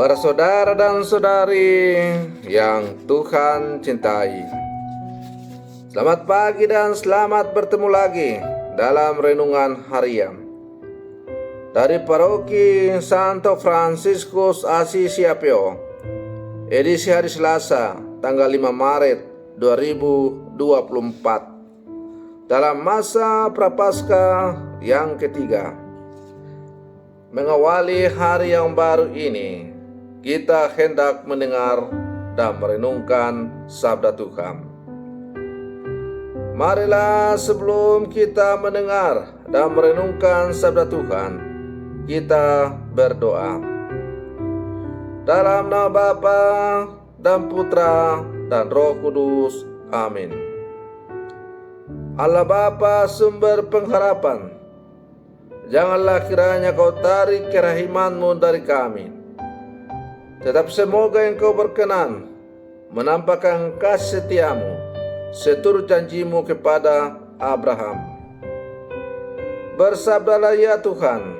Para saudara dan saudari yang Tuhan cintai, selamat pagi dan selamat bertemu lagi dalam renungan harian dari Paroki Santo Fransiskus Assisi Apio, edisi hari Selasa, tanggal 5 Maret 2024, dalam masa Prapaskah yang ketiga. Mengawali hari yang baru ini, kita hendak mendengar dan merenungkan sabda Tuhan. Marilah sebelum kita mendengar dan merenungkan sabda Tuhan, kita berdoa. Dalam nama Bapa dan Putra dan Roh Kudus. Amin. Allah Bapa, sumber pengharapan, janganlah kiranya kau tarik kerahiman-Mu dari kami. Tetap semoga Engkau berkenan menampakkan kasih setia-Mu seturut janji-Mu kepada Abraham. Bersabdalah ya Tuhan,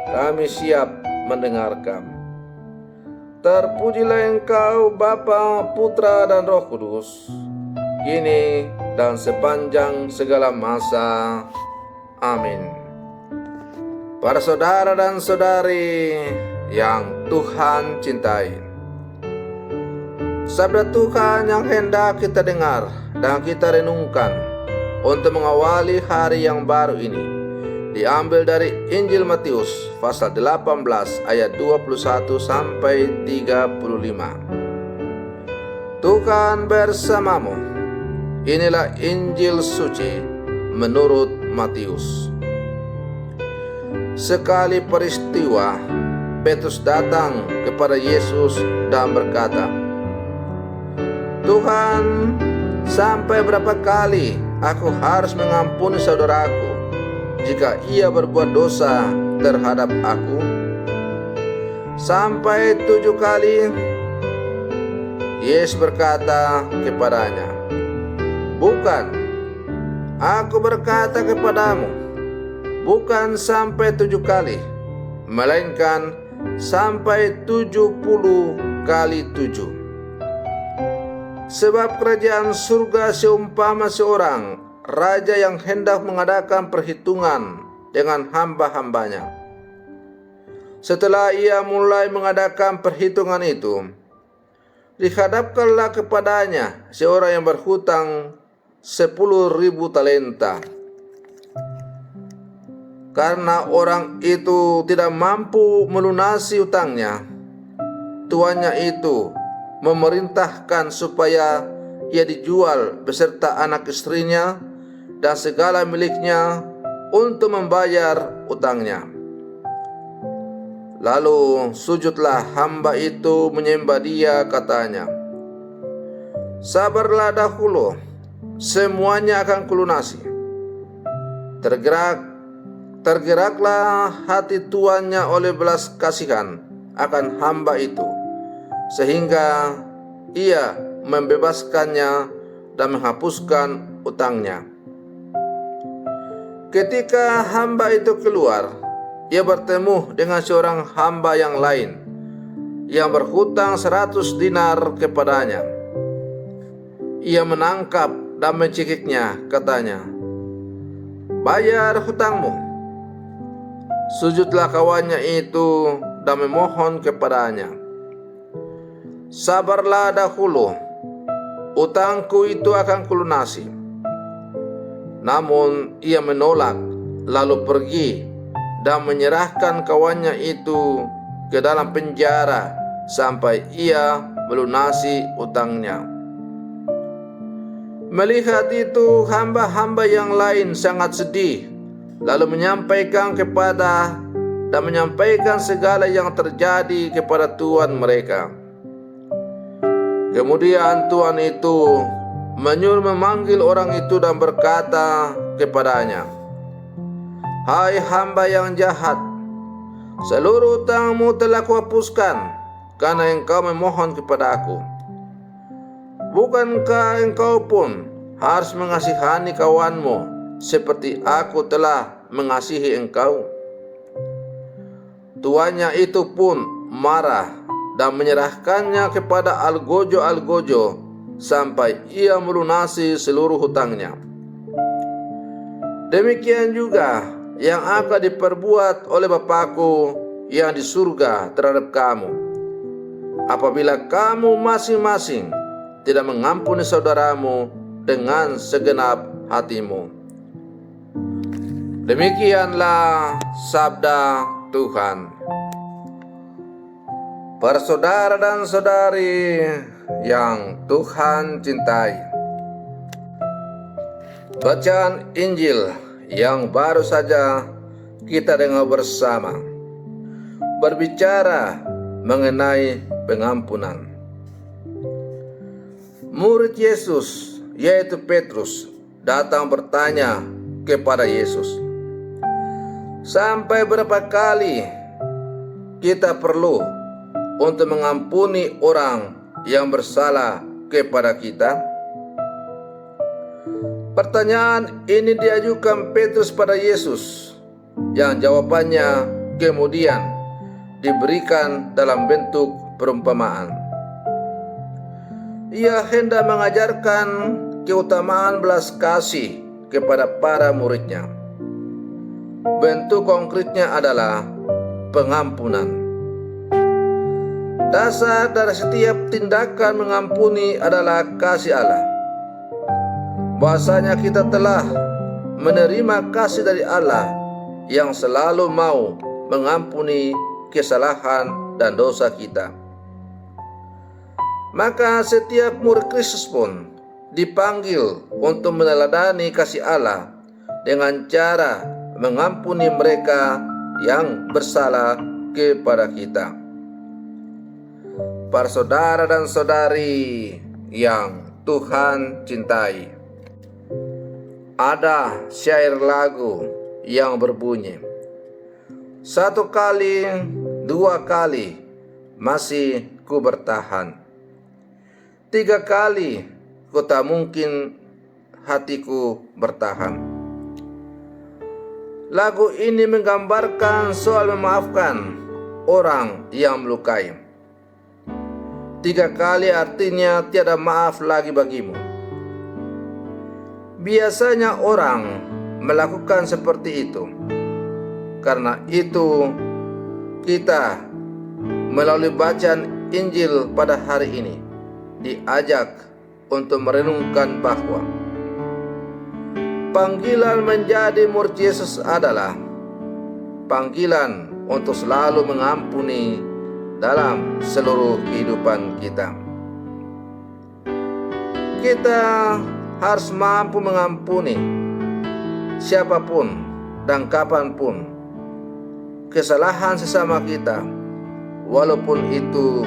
kami siap mendengarkan. Terpujilah Engkau Bapa, Putra dan Roh Kudus, kini dan sepanjang segala masa. Amin. Para saudara dan saudari yang Tuhan cintai, sabda Tuhan yang hendak kita dengar dan kita renungkan untuk mengawali hari yang baru ini diambil dari Injil Matius pasal 18 ayat 21 sampai 35. Tuhan bersamamu. Inilah Injil suci menurut Matius. Sekali peristiwa, Petrus datang kepada Yesus dan berkata, "Tuhan, sampai berapa kali aku harus mengampuni saudaraku jika ia berbuat dosa terhadap aku? Sampai 7 kali?" Yesus berkata kepadanya, "Bukan, aku berkata kepadamu, bukan sampai 7 kali, melainkan sampai 70 kali 7. Sebab kerajaan surga seumpama seorang raja yang hendak mengadakan perhitungan dengan hamba-hambanya. Setelah ia mulai mengadakan perhitungan itu, dihadapkanlah kepadanya seorang yang berhutang 10.000 talenta. Karena orang itu tidak mampu melunasi utangnya, tuannya itu memerintahkan supaya ia dijual beserta anak istrinya dan segala miliknya untuk membayar utangnya. Lalu sujudlah hamba itu menyembah dia, katanya, 'Sabarlah dahulu, semuanya akan kulunasi.' Tergeraklah hati tuannya oleh belas kasihan akan hamba itu, sehingga ia membebaskannya dan menghapuskan utangnya. Ketika hamba itu keluar, ia bertemu dengan seorang hamba yang lain yang berhutang 100 dinar kepadanya. Ia menangkap dan mencekiknya, katanya, 'Bayar hutangmu.' Sujudlah kawannya itu dan memohon kepadanya, 'Sabarlah dahulu, utangku itu akan kulunasi.' Namun ia menolak, lalu pergi dan menyerahkan kawannya itu ke dalam penjara sampai ia melunasi utangnya. Melihat itu, hamba-hamba yang lain sangat sedih, lalu menyampaikan segala yang terjadi kepada tuan mereka. Kemudian tuan itu menyuruh memanggil orang itu dan berkata kepadanya, 'Hai hamba yang jahat, seluruh utangmu telah kuhapuskan karena engkau memohon kepada aku. Bukankah engkau pun harus mengasihani kawanmu seperti aku telah mengasihi engkau?' Tuannya itu pun marah dan menyerahkannya kepada algojo-algojo sampai ia melunasi seluruh hutangnya. Demikian juga yang akan diperbuat oleh Bapakku yang di surga terhadap kamu, apabila kamu masing-masing tidak mengampuni saudaramu dengan segenap hatimu. Demikianlah sabda Tuhan. Para dan saudari yang Tuhan cintai, bacaan Injil yang baru saja kita dengar bersama berbicara mengenai pengampunan. Murid Yesus, yaitu Petrus, datang bertanya kepada Yesus, "Sampai berapa kali kita perlu untuk mengampuni orang yang bersalah kepada kita?" Pertanyaan ini diajukan Petrus pada Yesus, yang jawabannya kemudian diberikan dalam bentuk perumpamaan. Ia hendak mengajarkan keutamaan belas kasih kepada para muridnya. Bentuk konkretnya adalah pengampunan. Dasar dari setiap tindakan mengampuni adalah kasih Allah. Bahwasanya kita telah menerima kasih dari Allah yang selalu mau mengampuni kesalahan dan dosa kita. Maka setiap murid Kristus pun dipanggil untuk meneladani kasih Allah dengan cara mengampuni mereka yang bersalah kepada kita. Para saudara dan saudari yang Tuhan cintai, ada syair lagu yang berbunyi, "Satu kali, dua kali, masih ku bertahan. Tiga kali, ku tak mungkin hatiku bertahan." Lagu ini menggambarkan soal memaafkan orang yang melukai. Tiga kali artinya tiada maaf lagi bagimu. Biasanya orang melakukan seperti itu. Karena itu kita melalui bacaan Injil pada hari ini diajak untuk merenungkan bahwa panggilan menjadi murid Yesus adalah panggilan untuk selalu mengampuni dalam seluruh kehidupan kita. Kita harus mampu mengampuni siapapun dan kapanpun kesalahan sesama kita, walaupun itu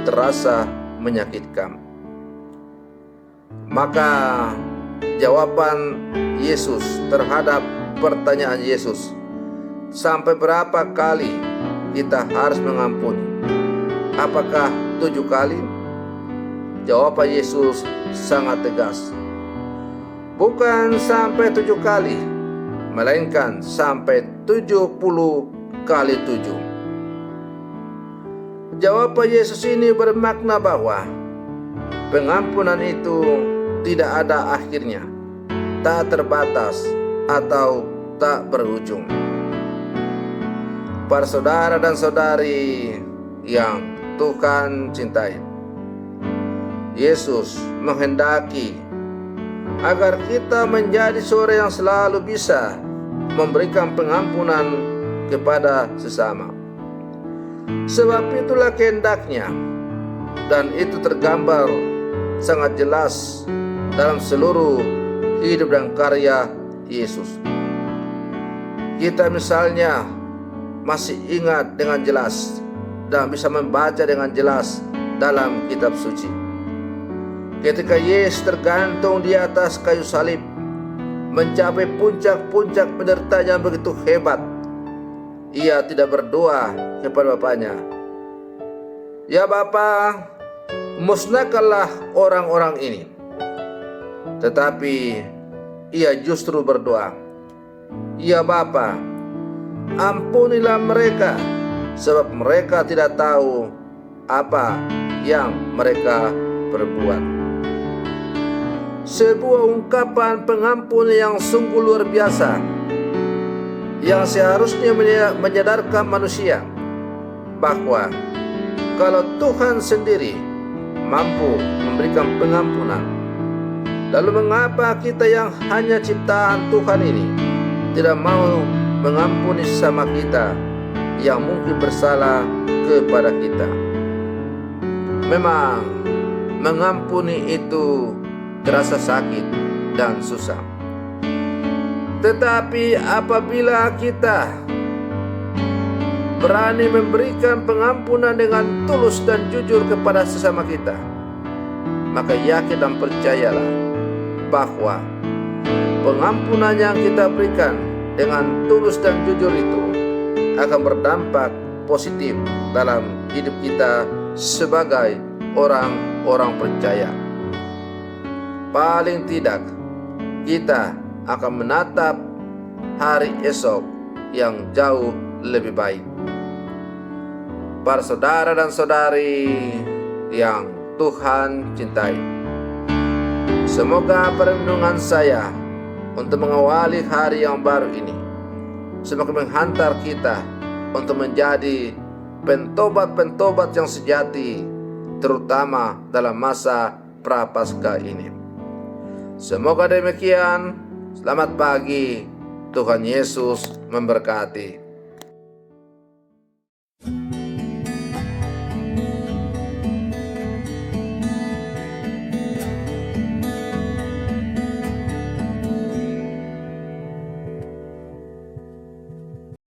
terasa menyakitkan. Maka jawaban Yesus terhadap pertanyaan Yesus, sampai berapa kali kita harus mengampuni? Apakah 7 kali? Jawaban Yesus sangat tegas. Bukan sampai 7 kali, melainkan sampai 70 kali 7. Jawaban Yesus ini bermakna bahwa pengampunan itu tidak ada akhirnya, tak terbatas atau tak berujung. Para saudara dan saudari yang Tuhan cintai, Yesus menghendaki agar kita menjadi seorang yang selalu bisa memberikan pengampunan kepada sesama. Sebab itulah kehendaknya, dan itu tergambar sangat jelas dalam seluruh hidup dan karya Yesus. Kita misalnya masih ingat dengan jelas dan bisa membaca dengan jelas dalam kitab suci, ketika Yesus tergantung di atas kayu salib, mencapai puncak-puncak penderitaannya yang begitu hebat, ia tidak berdoa kepada Bapaknya, "Ya Bapa, musnahkanlah orang-orang ini." Tetapi ia justru berdoa, "Ya Bapa, ampunilah mereka, sebab mereka tidak tahu apa yang mereka perbuat. Sebuah ungkapan pengampun yang sungguh luar biasa, yang seharusnya menyadarkan manusia bahwa kalau Tuhan sendiri mampu memberikan pengampunan, lalu mengapa kita yang hanya ciptaan Tuhan ini tidak mau mengampuni sesama kita yang mungkin bersalah kepada kita? Memang mengampuni itu terasa sakit dan susah. Tetapi apabila kita berani memberikan pengampunan dengan tulus dan jujur kepada sesama kita, maka yakin dan percayalah bahwa pengampunan yang kita berikan dengan tulus dan jujur itu akan berdampak positif dalam hidup kita sebagai orang-orang percaya. Paling tidak, kita akan menatap hari esok yang jauh lebih baik. Para saudara dan saudari yang Tuhan cintai, semoga perenungan saya untuk mengawali hari yang baru ini semakin menghantar kita untuk menjadi pentobat-pentobat yang sejati, terutama dalam masa Prapaskah ini. Semoga demikian. Selamat pagi. Tuhan Yesus memberkati.